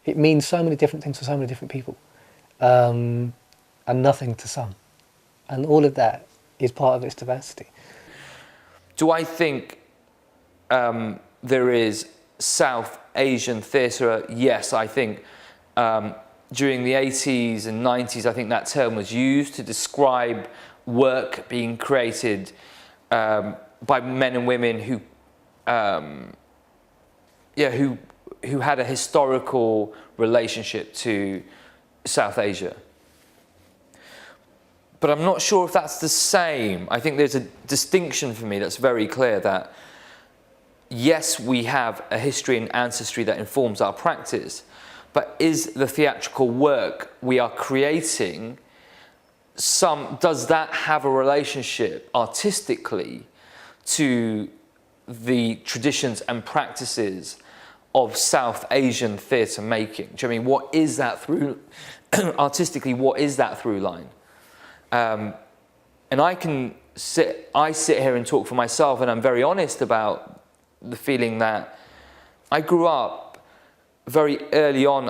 It means so many different things to so many different people, and nothing to some. And all of that is part of its diversity. Do I think there is South Asian theatre? Yes, I think during the 80s and 90s, I think that term was used to describe work being created by men and women who had a historical relationship to South Asia. But I'm not sure if that's the same. I think there's a distinction for me that's very clear that, yes, we have a history and ancestry that informs our practice, but is the theatrical work we are creating, does that have a relationship artistically to the traditions and practices of South Asian theatre making? Do you know what I mean? What is that through, artistically, what is that through line? And I sit here and talk for myself, and I'm very honest about the feeling that I grew up very early on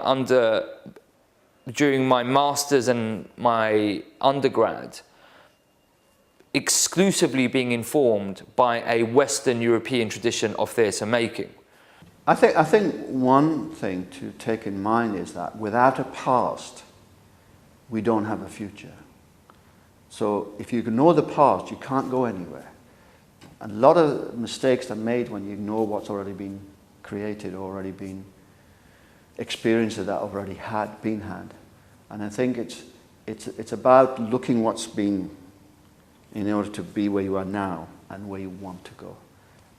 during my master's and my undergrad, exclusively being informed by a Western European tradition of theatre making. I think one thing to take in mind is that without a past, we don't have a future. So if you ignore the past, you can't go anywhere. A lot of mistakes are made when you ignore what's already been created, already been experiences that already been had. And I think it's about looking what's been in order to be where you are now and where you want to go.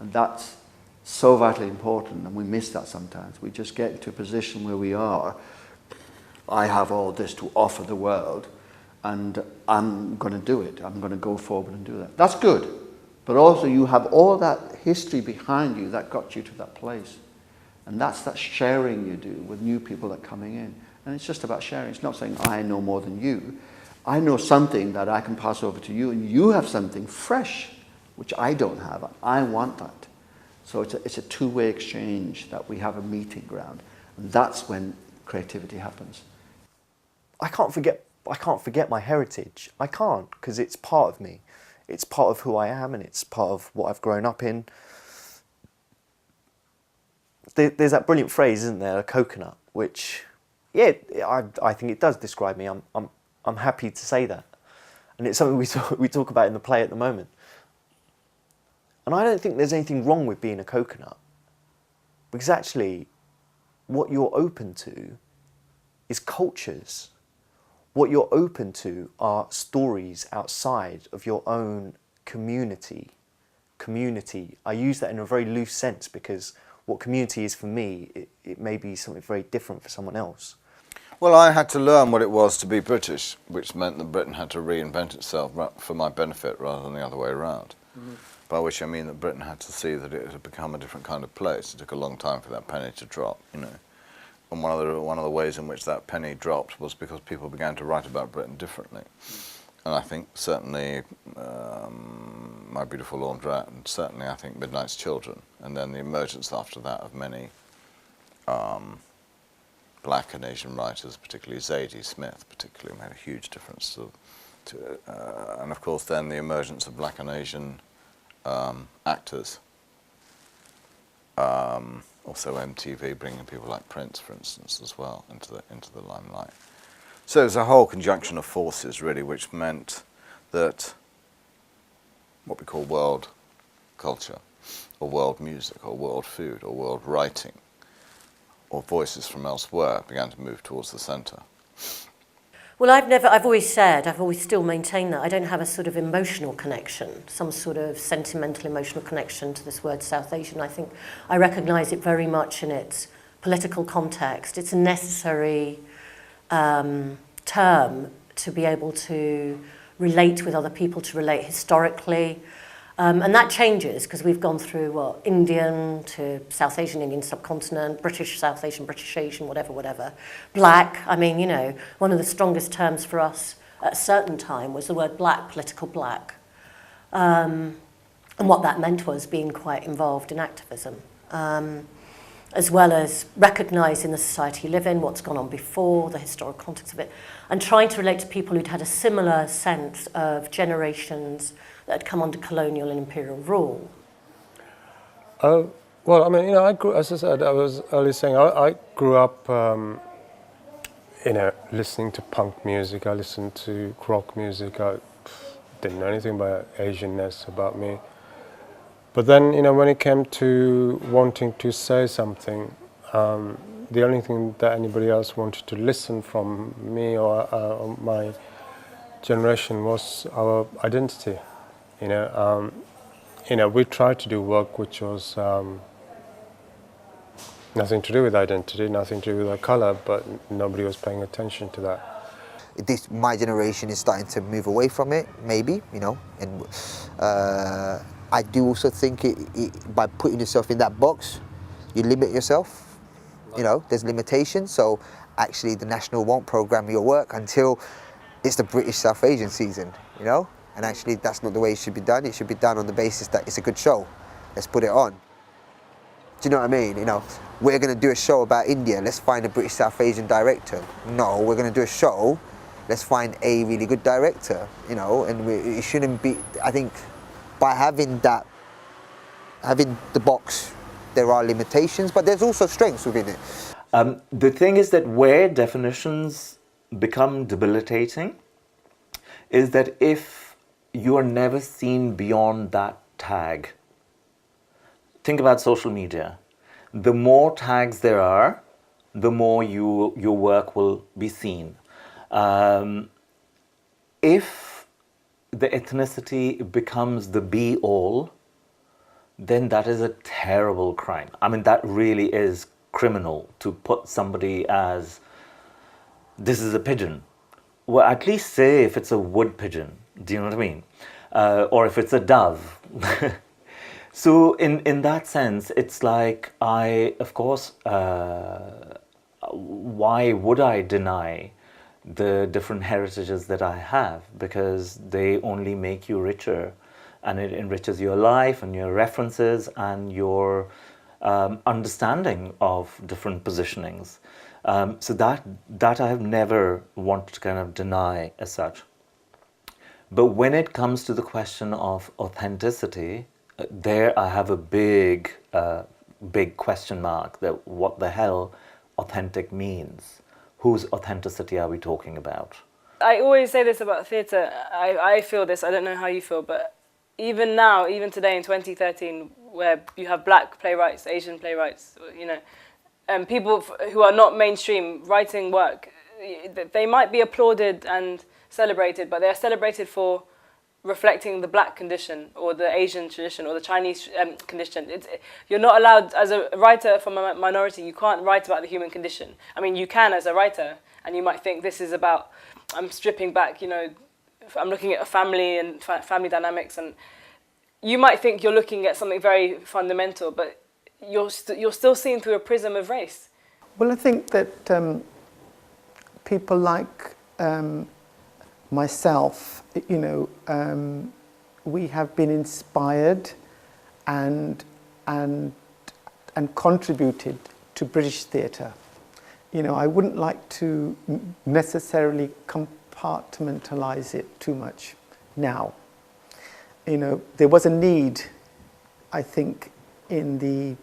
And that's so vitally important, and we miss that sometimes. We just get into a position where we are, I have all this to offer the world, and I'm going to do it. I'm going to go forward and do that. That's good. But also you have all that history behind you that got you to that place. And that's that sharing you do with new people that are coming in. And it's just about sharing. It's not saying I know more than you. I know something that I can pass over to you, and you have something fresh, which I don't have. I want that. So it's a two-way exchange, that we have a meeting ground. And that's when creativity happens. I can't forget my heritage. I can't, because it's part of me. It's part of who I am, and it's part of what I've grown up in. There's that brilliant phrase, isn't there, a coconut, which, yeah, I think it does describe me. I'm happy to say that. And it's something we talk about in the play at the moment. And I don't think there's anything wrong with being a coconut, because actually what you're open to is cultures. What you're open to are stories outside of your own community. Community, I use that in a very loose sense, because what community is for me, it may be something very different for someone else. Well, I had to learn what it was to be British, which meant that Britain had to reinvent itself for my benefit rather than the other way around. Mm-hmm. By which I mean that Britain had to see that it had become a different kind of place. It took a long time for that penny to drop, you know. And one of the ways in which that penny dropped was because people began to write about Britain differently. And I think certainly My Beautiful Laundrette, and certainly I think Midnight's Children, and then the emergence after that of many black and Asian writers, particularly Zadie Smith, particularly made a huge difference and of course then the emergence of black and Asian actors. Also MTV bringing people like Prince, for instance, as well into the limelight. So there's a whole conjunction of forces really, which meant that what we call world culture, or world music, or world food, or world writing, or voices from elsewhere began to move towards the centre. Well, I've always still maintained that I don't have a sort of emotional connection, some sort of sentimental emotional connection to this word South Asian. I think I recognise it very much in its political context. It's a necessary term to be able to relate with other people, to relate historically. And that changes because we've gone through Indian to South Asian, Indian subcontinent, British, South Asian, British Asian, whatever. Black, I mean, you know, one of the strongest terms for us at a certain time was the word black, political black. And what that meant was being quite involved in activism. And as well as recognising the society you live in, what's gone on before, the historical context of it, and trying to relate to people who'd had a similar sense of generations that had come under colonial and imperial rule. Well, I mean, I grew, as I said, I was earlier saying, I grew up, listening to punk music. I listened to rock music. I didn't know anything about Asianness about me. But then, when it came to wanting to say something, the only thing that anybody else wanted to listen from me or my generation was our identity. We tried to do work which was nothing to do with identity, nothing to do with our colour, but nobody was paying attention to that. My generation is starting to move away from it, maybe, and I do also think by putting yourself in that box, you limit yourself. There's limitations, so actually the National won't programme your work until it's the British South Asian season, and actually that's not the way it should be done. It should be done on the basis that it's a good show. Let's put it on. Do you know what I mean? We're going to do a show about India. Let's find a British South Asian director. No, we're going to do a show. Let's find a really good director. And it shouldn't be. I think by having the box, there are limitations, but there's also strengths within it. The thing is that where definitions become debilitating is that if you are never seen beyond that tag. Think about social media. The more tags there are, the more your work will be seen. If the ethnicity becomes the be-all, then that is a terrible crime. I mean, that really is criminal to put somebody as, this is a pigeon. Well, at least say if it's a wood pigeon. Do you know what I mean? Or if it's a dove. So in that sense, it's like why would I deny the different heritages that I have? Because they only make you richer, and it enriches your life and your references and your understanding of different positionings. So that I have never wanted to kind of deny as such. But when it comes to the question of authenticity, there I have a big question mark that what the hell authentic means. Whose authenticity are we talking about? I always say this about theatre. I feel this, I don't know how you feel, but even now, even today in 2013, where you have black playwrights, Asian playwrights, and people who are not mainstream writing work, they might be applauded and celebrated, but they're celebrated for reflecting the black condition or the Asian tradition or the Chinese condition. You're not allowed, as a writer from a minority, you can't write about the human condition. I mean, you can as a writer, and you might think this is about, I'm stripping back, I'm looking at a family and family dynamics, and you might think you're looking at something very fundamental, but you're still seen through a prism of race. Well, I think that people like myself, we have been inspired and contributed to British theatre. I wouldn't like to necessarily compartmentalise it too much now. There was a need, I think, in the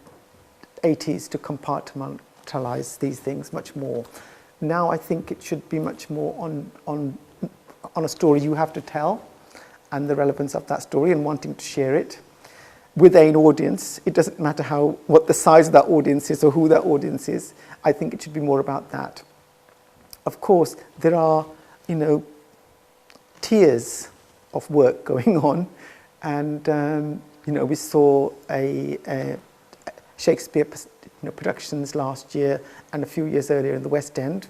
80s to compartmentalise these things much more. Now I think it should be much more on a story you have to tell and the relevance of that story and wanting to share it with an audience. It doesn't matter what the size of that audience is or who that audience is. I think it should be more about that. Of course, there are, tiers of work going on, and we saw a Shakespeare productions last year and a few years earlier in the West End,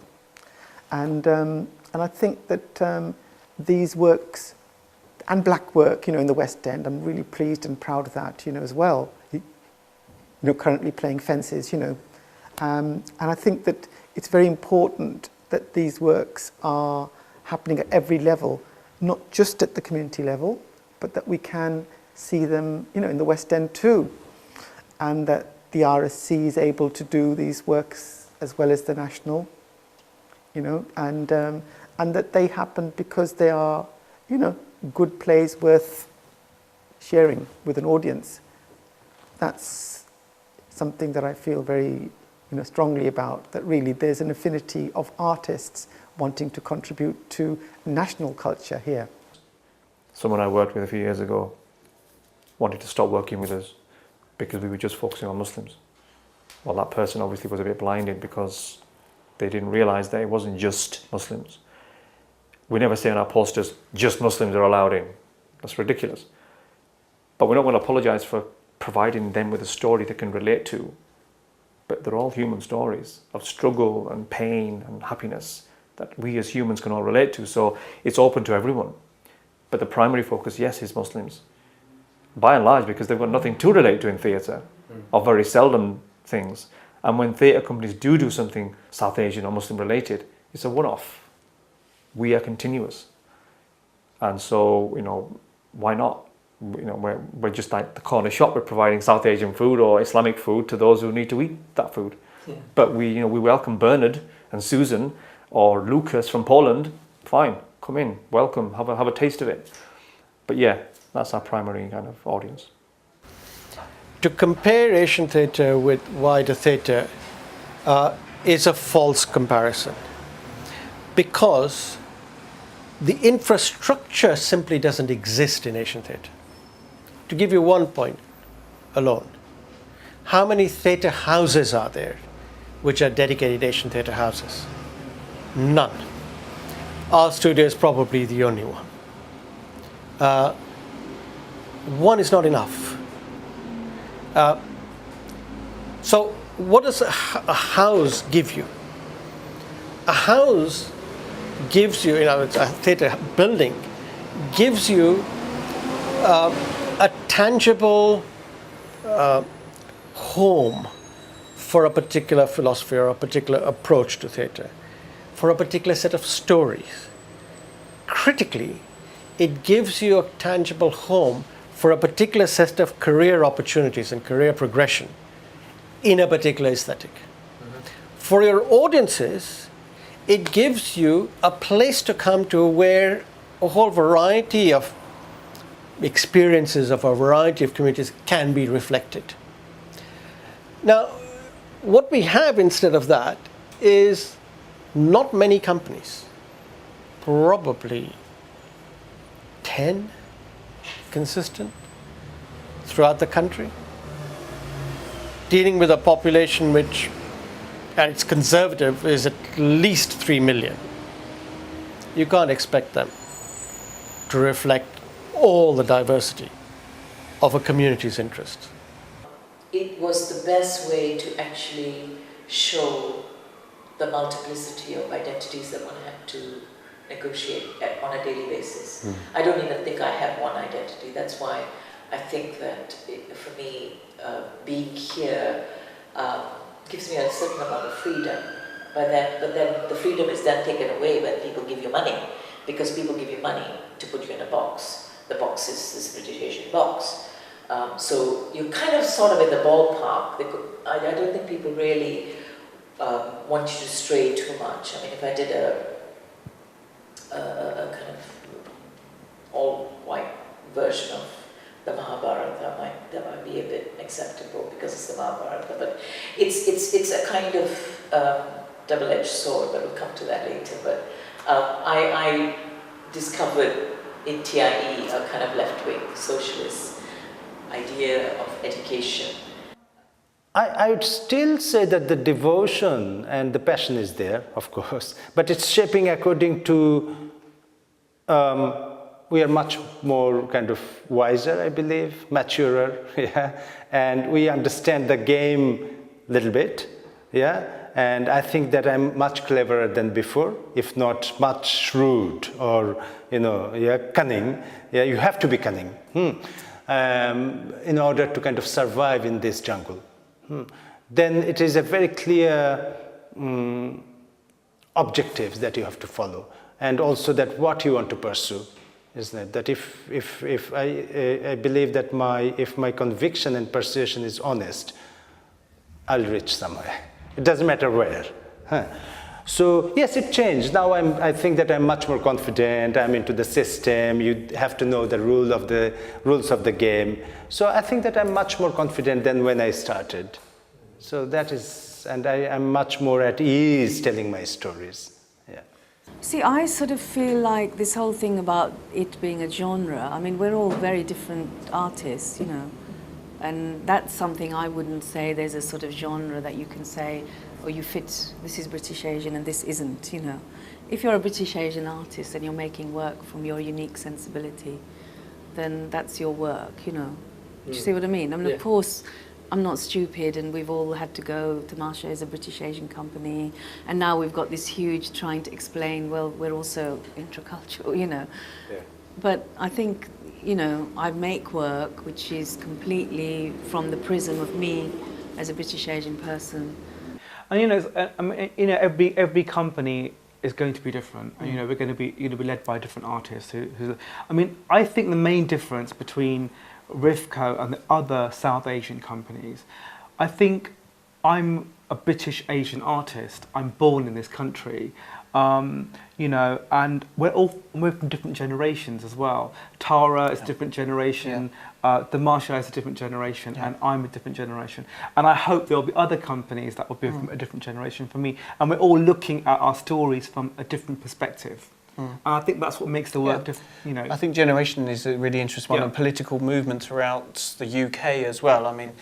and I think that these works and black work, in the West End, I'm really pleased and proud of that, as well. Currently playing Fences, and I think that it's very important that these works are happening at every level, not just at the community level, but that we can see them, in the West End too, and that the RSC is able to do these works as well as the National, and that they happen because they are, good plays worth sharing with an audience. That's something that I feel very, strongly about, that really there's an affinity of artists wanting to contribute to national culture here. Someone I worked with a few years ago wanted to stop working with us because we were just focusing on Muslims. Well, that person obviously was a bit blinded because they didn't realize that it wasn't just Muslims. We never say on our posters, just Muslims are allowed in. That's ridiculous. But we're not going to apologize for providing them with a story they can relate to. But they're all human stories of struggle and pain and happiness that we as humans can all relate to. So it's open to everyone. But the primary focus, yes, is Muslims. By and large, because they've got nothing to relate to in theatre, or very seldom things. And when theatre companies do something South Asian or Muslim related, it's a one-off. We are continuous. And so, why not? We're just like the corner shop. We're providing South Asian food or Islamic food to those who need to eat that food. Yeah. But we welcome Bernard and Susan or Lucas from Poland. Fine, come in, welcome, have a taste of it. But yeah, that's our primary kind of audience. To compare Asian theatre with wider theatre is a false comparison, because the infrastructure simply doesn't exist in Asian theatre. To give you one point alone, how many theatre houses are there which are dedicated Asian theatre houses? None. Our studio is probably the only one. One is not enough. So what does a house give you? A house gives you, a theatre building gives you a tangible home for a particular philosophy or a particular approach to theatre, for a particular set of stories. Critically, it gives you a tangible home for a particular set of career opportunities and career progression in a particular aesthetic. For your audiences, it gives you a place to come to where a whole variety of experiences of a variety of communities can be reflected. Now, what we have instead of that is not many companies, probably 10 consistent throughout the country, dealing with a population which, at its conservative, is at least 3 million. You can't expect them to reflect all the diversity of a community's interests. It was the best way to actually show the multiplicity of identities that one had to negotiate on a daily basis. I don't even think I have one identity. That's why I think that for me, being here gives me a certain amount of freedom. But then the freedom is then taken away when people give you money, because people give you money to put you in a box. The box is this British Asian box. So you're kind of sort of in the ballpark. I don't think people really want you to stray too much. I mean, if I did a kind of all-white version of the Mahabharata, that might be a bit acceptable because it's the Mahabharata. But it's a kind of double-edged sword, but we'll come to that later. But I discovered in TIE a kind of left-wing socialist idea of education. I would still say that the devotion and the passion is there, of course, but it's shaping according to, we are much more kind of wiser, I believe, maturer, yeah, and we understand the game a little bit, yeah, and I think that I'm much cleverer than before, if not much shrewd or, cunning. Yeah, you have to be cunning in order to kind of survive in this jungle. Then it is a very clear objectives that you have to follow, and also that what you want to pursue, isn't it? That if I believe that if my conviction and persuasion is honest, I'll reach somewhere. It doesn't matter where. Huh. So yes, it changed. Now I think that I'm much more confident. I'm into the system. You have to know the rules of the game. So I think that I'm much more confident than when I started. So that is, and I am much more at ease telling my stories. Yeah. See, I sort of feel like this whole thing about it being a genre, I mean, we're all very different artists, you know, and that's something I wouldn't say there's a sort of genre that you can say, or you fit, this is British Asian and this isn't, you know. If you're a British Asian artist and you're making work from your unique sensibility, then that's your work, you know. Do you see what I mean? I mean, of course, I'm not stupid, and we've all had to go. Tamasha is a British Asian company, and now we've got this huge trying to explain, well, we're also intercultural, you know. Yeah. But I think, you know, I make work which is completely from the prism of me as a British Asian person. And you know, I mean, you know, every company is going to be different, and you know, we're going to be led by different artists. I mean, I think the main difference between Rivco and the other South Asian companies, I think I'm a British Asian artist. I'm born in this country, you know, and we're from different generations as well. Tara is a different generation, Tamasha is a different generation, and I'm a different generation. And I hope there'll be other companies that will be from a different generation from me, and we're all looking at our stories from a different perspective. And I think that's what makes the work different, you know. I think generation is a really interesting one, and political movement throughout the UK as well. I mean,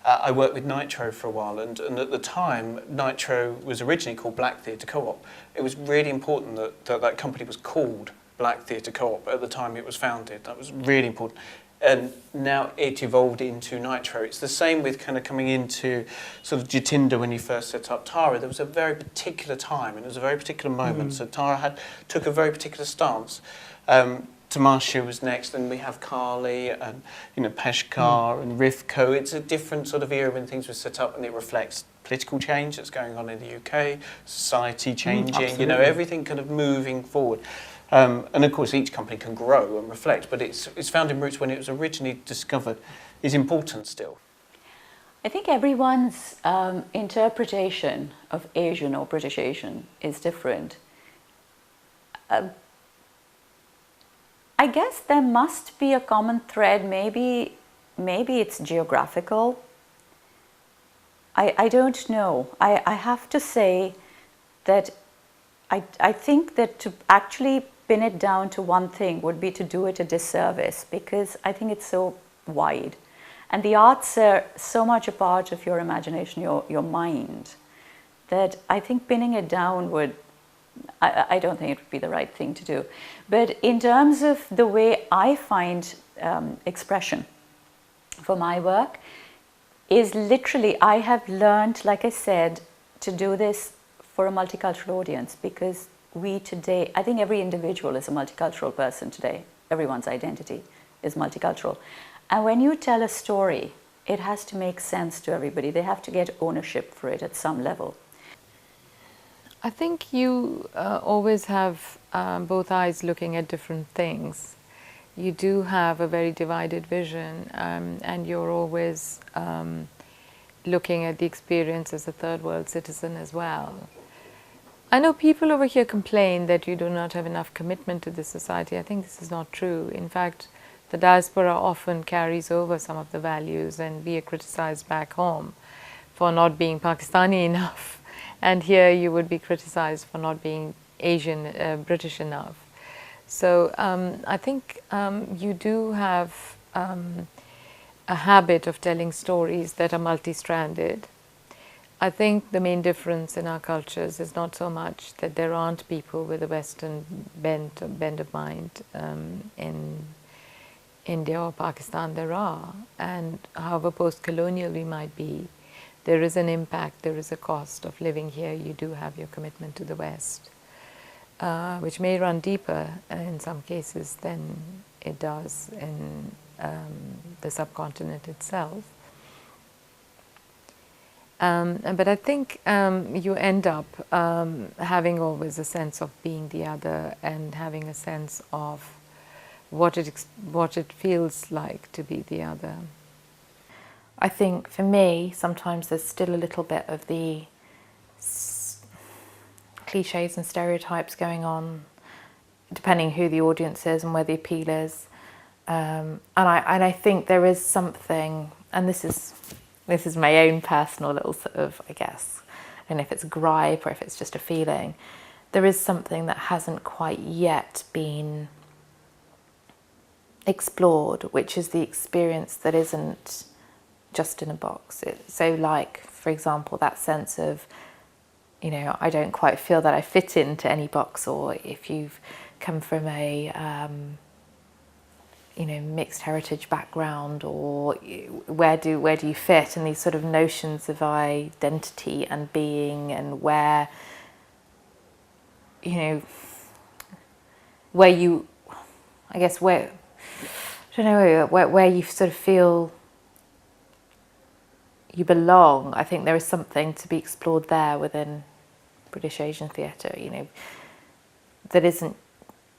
I worked with Nitro for a while, and at the time, Nitro was originally called Black Theatre Co-op. It was really important that company was called Black Theatre Co-op at the time it was founded. That was really important. And now it evolved into Nitro. It's the same with kind of coming into sort of Jatinder when you first set up Tara. There was a very particular time, and it was a very particular moment. So Tara took a very particular stance. Tamasha was next, and we have Carly and, you know, Peshkar and Rivco. It's a different sort of era when things were set up, and it reflects political change that's going on in the UK, society changing, you know, everything kind of moving forward. And of course, each company can grow and reflect, but its founding roots when it was originally discovered is important still. I think everyone's interpretation of Asian or British Asian is different. I guess there must be a common thread. Maybe it's geographical. I don't know. I have to say that I think that to actually pin it down to one thing would be to do it a disservice, because I think it's so wide. And the arts are so much a part of your imagination, your mind, that I think pinning it down would, I don't think it would be the right thing to do. But in terms of the way I find expression for my work, is literally, I have learned, like I said, to do this for a multicultural audience, because we today, I think every individual is a multicultural person today. Everyone's identity is multicultural. And when you tell a story, it has to make sense to everybody. They have to get ownership for it at some level. I think you always have both eyes looking at different things. You do have a very divided vision, and you're always looking at the experience as a third world citizen as well. I know people over here complain that you do not have enough commitment to this society. I think this is not true. In fact, the diaspora often carries over some of the values, and we are criticized back home for not being Pakistani enough. And here you would be criticized for not being Asian, British enough. So I think you do have a habit of telling stories that are multi-stranded. I think the main difference in our cultures is not so much that there aren't people with a Western bent of mind in India or Pakistan. There are, and however post-colonial we might be, there is an impact, there is a cost of living here. You do have your commitment to the West, which may run deeper in some cases than it does in the subcontinent itself. But I think you end up having always a sense of being the other, and having a sense of what it feels like to be the other. I think for me, sometimes there's still a little bit of the cliches and stereotypes going on, depending who the audience is and where the appeal is. And I think there is something, and this is my own personal little sort of, I guess, I don't know if it's a gripe or if it's just a feeling, there is something that hasn't quite yet been explored, which is the experience that isn't just in a box. So like, for example, that sense of, you know, I don't quite feel that I fit into any box, or if you've come from a, you know, mixed heritage background, or where do you fit, and these sort of notions of identity and being, and where, you know, where you, I guess, where, I don't know, where you sort of feel you belong. I think there is something to be explored there within British Asian theatre, you know, that isn't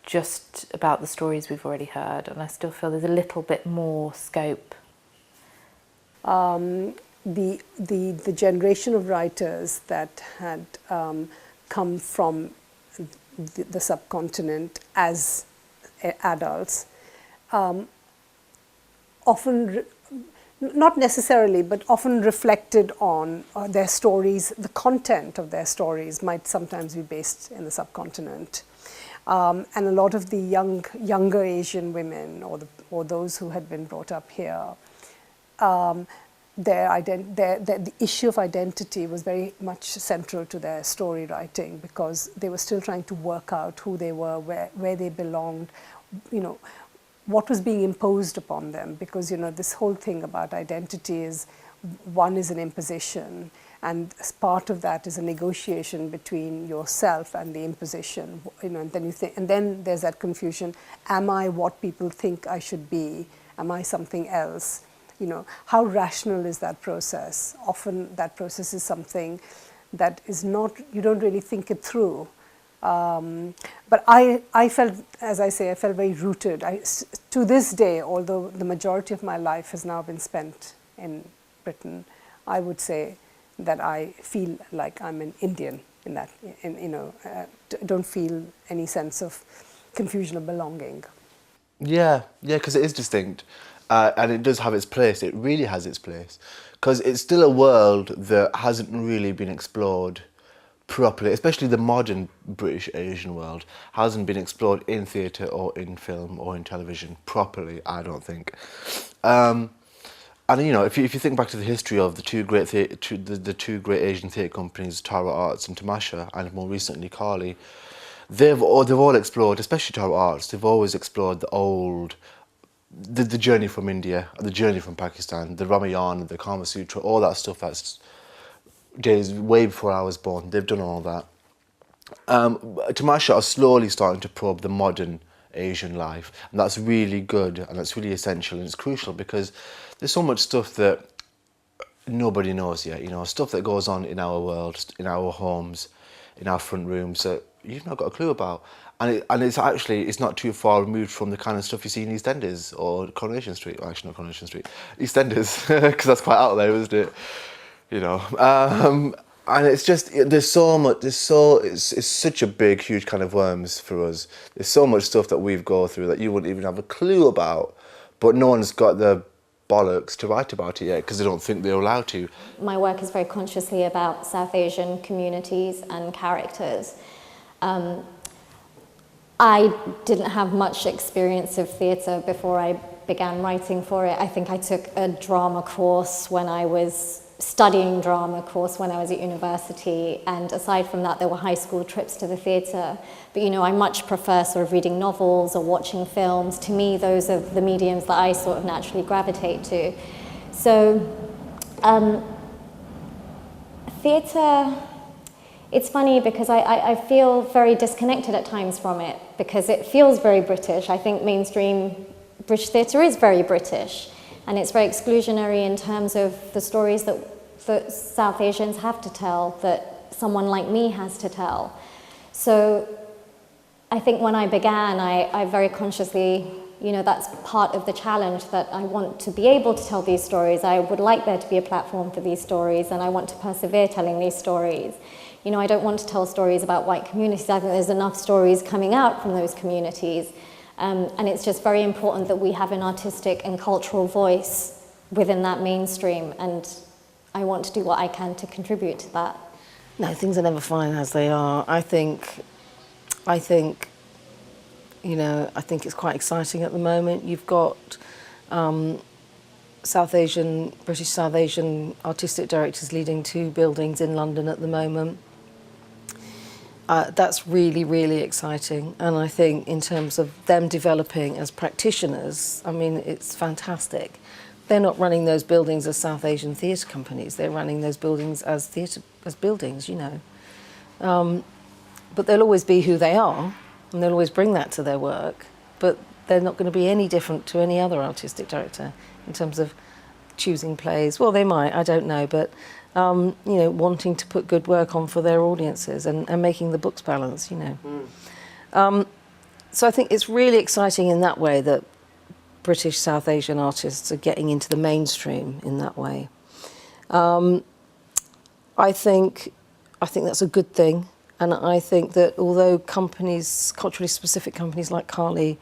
just about the stories we've already heard, and I still feel there's a little bit more scope. The generation of writers that had come from the subcontinent as adults often, not necessarily, but often reflected on their stories. The content of their stories might sometimes be based in the subcontinent. And a lot of the younger Asian women, or those who had been brought up here, the issue of identity was very much central to their story writing, because they were still trying to work out who they were, where they belonged, you know, what was being imposed upon them. Because, you know, this whole thing about identity is, one is an imposition, and as part of that is a negotiation between yourself and the imposition, you know, and then you think, and then there's that confusion: am I what people think I should be? Am I something else? You know, how rational is that process? Often that process is something that is not, you don't really think it through. But I felt, as I say, I felt very rooted. To this day, although the majority of my life has now been spent in Britain, I would say that I feel like I'm an Indian in that, you know, don't feel any sense of confusion or belonging. Yeah, because it is distinct, and it does have its place. It really has its place, because it's still a world that hasn't really been explored properly, especially the modern British Asian world hasn't been explored in theatre or in film or in television properly, I don't think. And you know, if you think back to the history of the two great Asian theatre companies, Tara Arts and Tamasha, and more recently Kali, they've all explored, especially Tara Arts, they've always explored the journey from India, the journey from Pakistan, the Ramayana, the Kama Sutra, all that stuff that's days way before I was born. They've done all that. Tamasha are slowly starting to probe the modern Asian life, and that's really good, and that's really essential, and it's crucial, because there's so much stuff that nobody knows yet, you know, stuff that goes on in our world, in our homes, in our front rooms, that you've not got a clue about. And it's not too far removed from the kind of stuff you see in EastEnders or Coronation Street. Well, actually not Coronation Street, EastEnders, because that's quite out there, isn't it? You know, and it's just, it's such a big, huge kind of worms for us. There's so much stuff that we've gone through that you wouldn't even have a clue about, but no one's got the bollocks to write about it yet, because they don't think they're allowed to. My work is very consciously about South Asian communities and characters. I didn't have much experience of theatre before I began writing for it. I think I took a drama course when I was studying drama course when I was at university, and aside from that there were high school trips to the theatre. But you know, I much prefer sort of reading novels or watching films. To me, those are the mediums that I sort of naturally gravitate to. So theatre, it's funny because I feel very disconnected at times from it, because it feels very British. I think mainstream British theatre is very British, and it's very exclusionary in terms of the stories that South Asians have to tell, that someone like me has to tell. So I think when I began, I very consciously You know, that's part of the challenge, that I want to be able to tell these stories. I would like there to be a platform for these stories, and I want to persevere telling these stories. You know, I don't want to tell stories about white communities. I think there's enough stories coming out from those communities. And it's just very important that we have an artistic and cultural voice within that mainstream, and I want to do what I can to contribute to that. No, things are never fine as they are. I think, you know, I think it's quite exciting at the moment. You've got British South Asian artistic directors leading 2 buildings in London at the moment. That's really, really exciting. And I think in terms of them developing as practitioners, I mean, it's fantastic. They're not running those buildings as South Asian theatre companies. They're running those buildings as buildings, you know. But they'll always be who they are, and they'll always bring that to their work. But they're not going to be any different to any other artistic director in terms of choosing plays. Well, they might, I don't know, but you know, wanting to put good work on for their audiences and making the books balance, you know. So I think it's really exciting in that way that British South Asian artists are getting into the mainstream in that way. I think that's a good thing, and I think that although companies, culturally specific companies like Kali,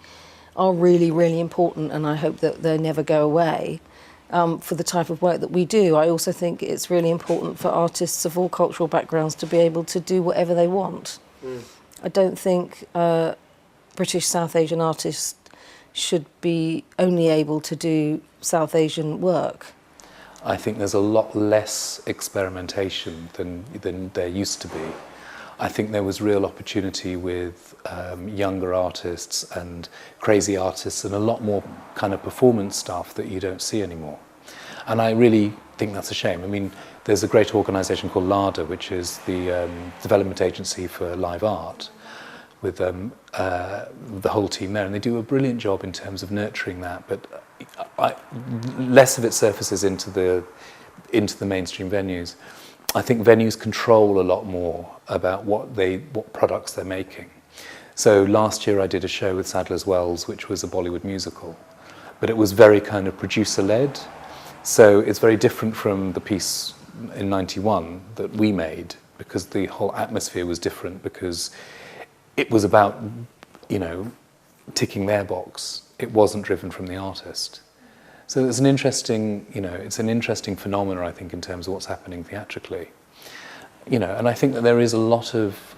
are really, really important, and I hope that they never go away, for the type of work that we do, I also think it's really important for artists of all cultural backgrounds to be able to do whatever they want. I don't think British South Asian artists should be only able to do South Asian work. I think there's a lot less experimentation than there used to be. I think there was real opportunity with younger artists and crazy artists, and a lot more kind of performance stuff that you don't see anymore. And I really think that's a shame. I mean, there's a great organisation called LADA, which is the development agency for live art, with the whole team there, and they do a brilliant job in terms of nurturing that. But less of it surfaces into the mainstream venues. I think venues control a lot more about what products they're making. So last year I did a show with Sadler's Wells, which was a Bollywood musical, but it was very kind of producer-led. So it's very different from the piece in '91 that we made, because the whole atmosphere was different, because it was about, you know, ticking their box. It wasn't driven from the artist. So it's an interesting, you know, it's an interesting phenomenon, I think, in terms of what's happening theatrically. You know, and I think that there is a lot of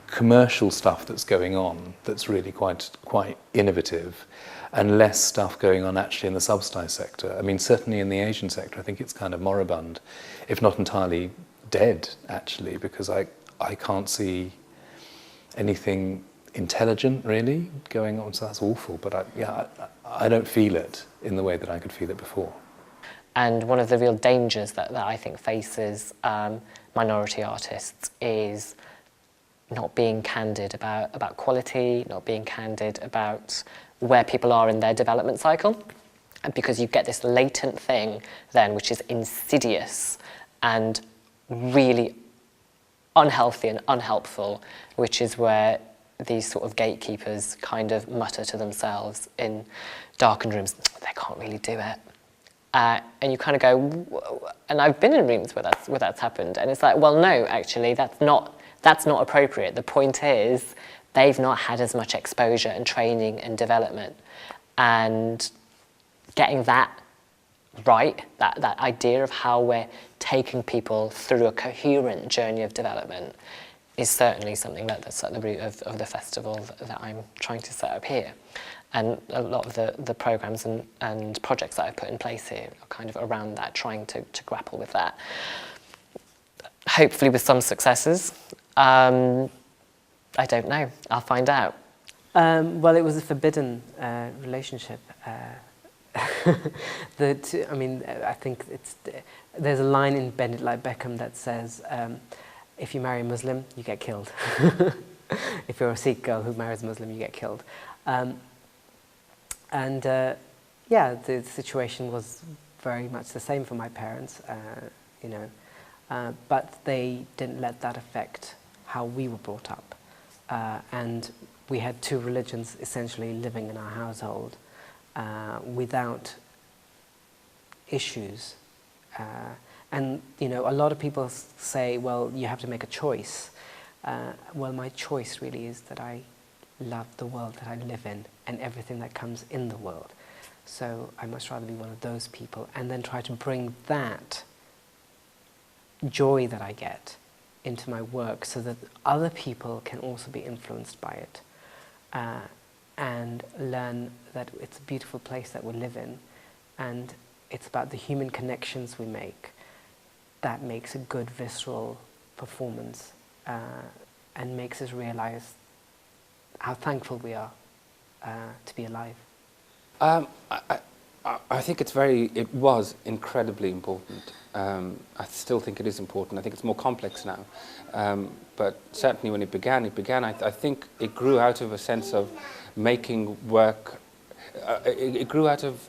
commercial stuff that's going on that's really quite innovative, and less stuff going on actually in the subsidised sector. I mean, certainly in the Asian sector, I think it's kind of moribund, if not entirely dead, actually, because I can't see anything intelligent really going on. So that's awful, but I don't feel it in the way that I could feel it before. And one of the real dangers that I think faces minority artists is not being candid about quality, not being candid about where people are in their development cycle. And because you get this latent thing then, which is insidious and really unhealthy and unhelpful, which is where these sort of gatekeepers kind of mutter to themselves in darkened rooms, they can't really do it. And you kind of go, whoa. And I've been in rooms where that's happened, and it's like, well, no, actually, that's not appropriate. The point is, they've not had as much exposure and training and development, and getting that right, that idea of how we're taking people through a coherent journey of development, is certainly something that's at the root of the festival that I'm trying to set up here. And a lot of the programmes and projects that I've put in place here are kind of around that, trying to grapple with that. Hopefully with some successes. I don't know. I'll find out. Well, it was a forbidden relationship. I mean, I think there's a line in Bend It Like Beckham that says, if you marry a Muslim, you get killed. If you're a Sikh girl who marries a Muslim, you get killed. Yeah, the situation was very much the same for my parents, you know, but they didn't let that affect how we were brought up. And we had two religions essentially living in our household without issues. And you know, a lot of people say, well, you have to make a choice. Well, my choice really is that I love the world that I live in and everything that comes in the world. So I much rather be one of those people and then try to bring that joy that I get into my work so that other people can also be influenced by it and learn that it's a beautiful place that we live in, and it's about the human connections we make that makes a good visceral performance and makes us realize how thankful we are to be alive. I think it was incredibly important. I still think it is important. I think it's more complex now. But certainly when it began, I think it grew out of a sense of making work. It grew out of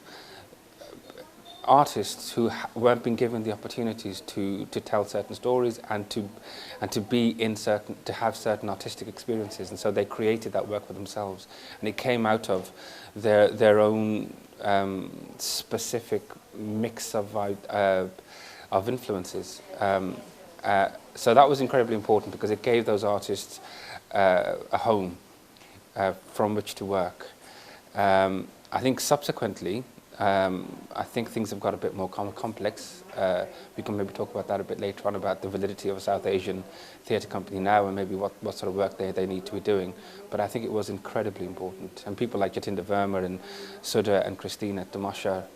artists who weren't being given the opportunities to tell certain stories and to be in to have certain artistic experiences, and so they created that work for themselves, and it came out of their own specific mix of influences. So that was incredibly important because it gave those artists a home from which to work. I think subsequently, I think things have got a bit more complex. We can maybe talk about that a bit later on, about the validity of a South Asian theatre company now and maybe what sort of work they need to be doing. But I think it was incredibly important. And people like Jatinder Verma and Sudha and Christine at Tamasha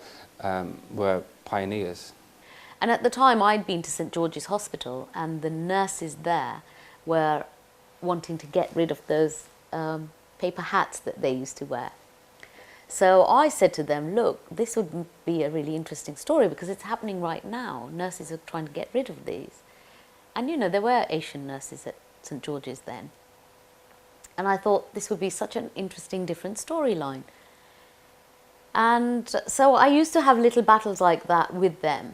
were pioneers. And at the time I'd been to St George's Hospital, and the nurses there were wanting to get rid of those paper hats that they used to wear. So I said to them, look, this would be a really interesting story because it's happening right now. Nurses are trying to get rid of these. And you know, there were Asian nurses at St George's then. And I thought this would be such an interesting, different storyline. And so I used to have little battles like that with them.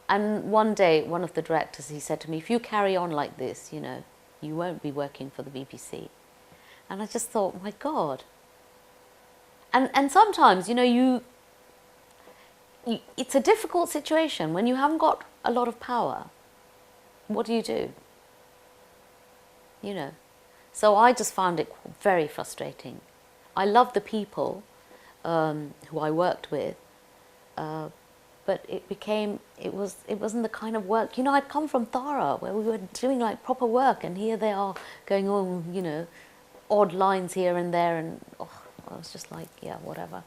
And one day, one of the directors, he said to me, if you carry on like this, you know, you won't be working for the BBC. And I just thought, my God. And sometimes, you know, it's a difficult situation. When you haven't got a lot of power, what do? You know. So I just found it very frustrating. I loved the people who I worked with, but it wasn't the kind of work. You know, I'd come from Thara, where we were doing like proper work, and here they are going on, you know, odd lines here and there, and I was just like, yeah, whatever.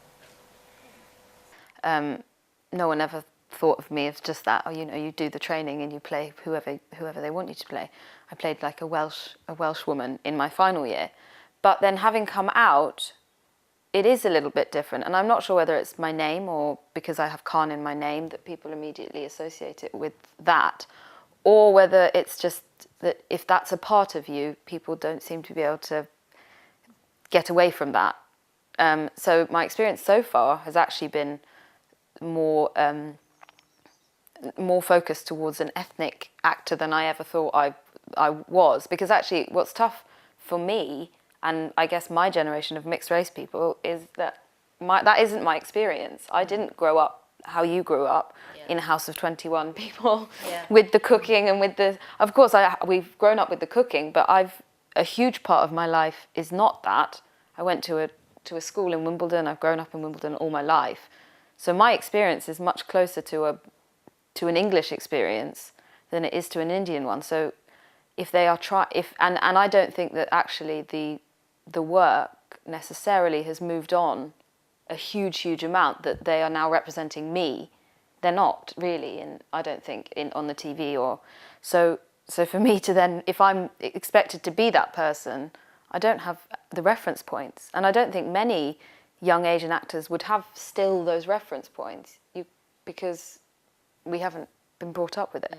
No one ever thought of me as just that. Oh, you know, you do the training and you play whoever they want you to play. I played like a Welsh woman in my final year, but then having come out, it is a little bit different. And I'm not sure whether it's my name or because I have Khan in my name that people immediately associate it with that, or whether it's just that if that's a part of you, people don't seem to be able to get away from that. So my experience so far has actually been more focused towards an ethnic actor than I ever thought I was. Because actually what's tough for me, and I guess my generation of mixed race people, is that that isn't my experience. I didn't grow up how you grew up, in a house of 21 people, with the cooking and with the... Of course, we've grown up with the cooking, but a huge part of my life is not that. I went to a school in Wimbledon. I've grown up in Wimbledon all my life. So my experience is much closer to an English experience than it is to an Indian one. So if they are and I don't think that actually the work necessarily has moved on a huge amount, that they are now representing me. They're not really, I don't think, on the TV or so for me to then, if I'm expected to be that person, I don't have the reference points. And I don't think many young Asian actors would have still those reference points because we haven't been brought up with it.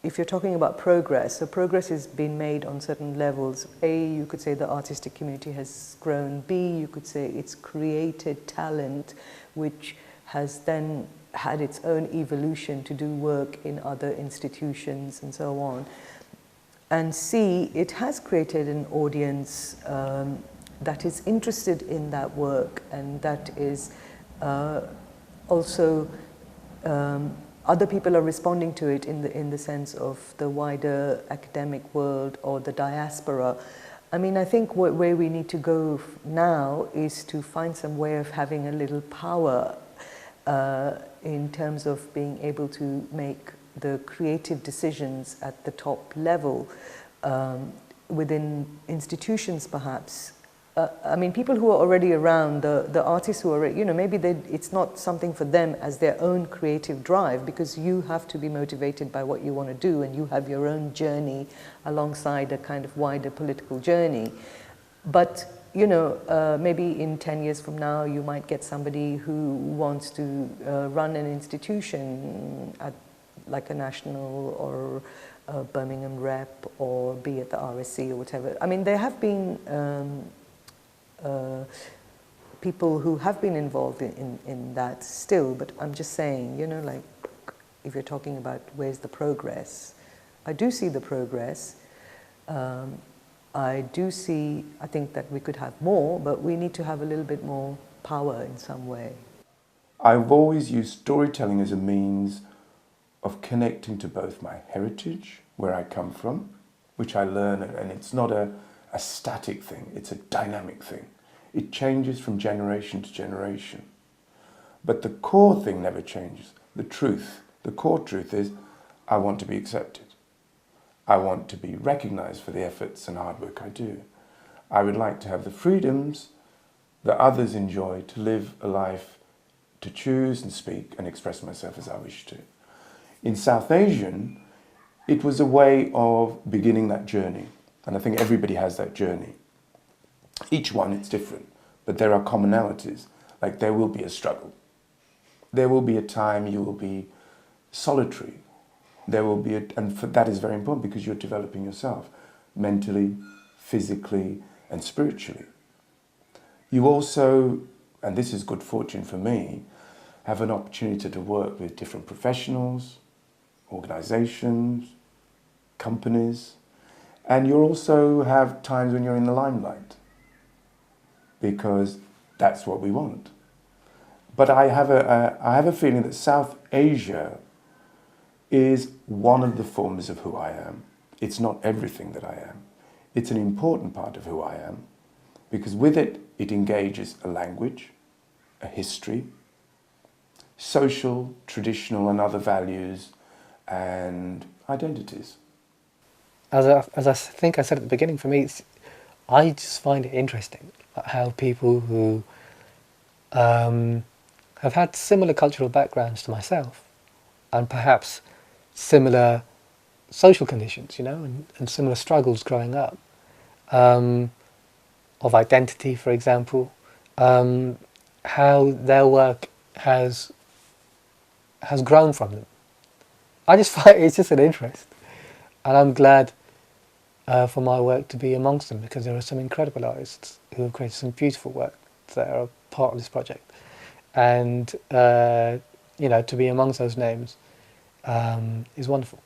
If you're talking about progress, so progress has been made on certain levels. A, you could say the artistic community has grown. B, you could say it's created talent, which has then had its own evolution to do work in other institutions and so on. and C, it has created an audience that is interested in that work, and that is also other people are responding to it in the sense of the wider academic world or the diaspora. I mean, I think where we need to go now is to find some way of having a little power in terms of being able to make the creative decisions at the top level within institutions, perhaps. I mean, people who are already around, the artists who are, you know, maybe it's not something for them as their own creative drive, because you have to be motivated by what you want to do, and you have your own journey alongside a kind of wider political journey. But, you know, maybe in 10 years from now, you might get somebody who wants to run an institution at like a national or Birmingham rep, or be at the RSC or whatever. I mean, there have been people who have been involved in that still, but I'm just saying, you know, like, if you're talking about where's the progress, I do see the progress. I think that we could have more, but we need to have a little bit more power in some way. I've always used storytelling as a means of connecting to both my heritage, where I come from, which I learn, and it's not a static thing, it's a dynamic thing. It changes from generation to generation. But the core thing never changes. The truth, the core truth is, I want to be accepted. I want to be recognized for the efforts and hard work I do. I would like to have the freedoms that others enjoy, to live a life, to choose and speak and express myself as I wish to. In South Asian, it was a way of beginning that journey. And I think everybody has that journey. Each one, it's different, but there are commonalities. Like, there will be a struggle. There will be a time you will be solitary. There will be, that is very important, because you're developing yourself mentally, physically, and spiritually. You also, and this is good fortune for me, have an opportunity to work with different professionals, organizations, companies, and you also have times when you're in the limelight, because that's what we want. But I have a feeling that South Asia is one of the forms of who I am. It's not everything that I am. It's an important part of who I am, because with it, it engages a language, a history, social, traditional and other values and identities. As I think I said at the beginning, for me, I just find it interesting how people who have had similar cultural backgrounds to myself, and perhaps similar social conditions, you know, and similar struggles growing up, of identity, for example, how their work has grown from them. I just find it's just an interest, and I'm glad for my work to be amongst them, because there are some incredible artists who have created some beautiful work that are part of this project, and you know, to be amongst those names is wonderful.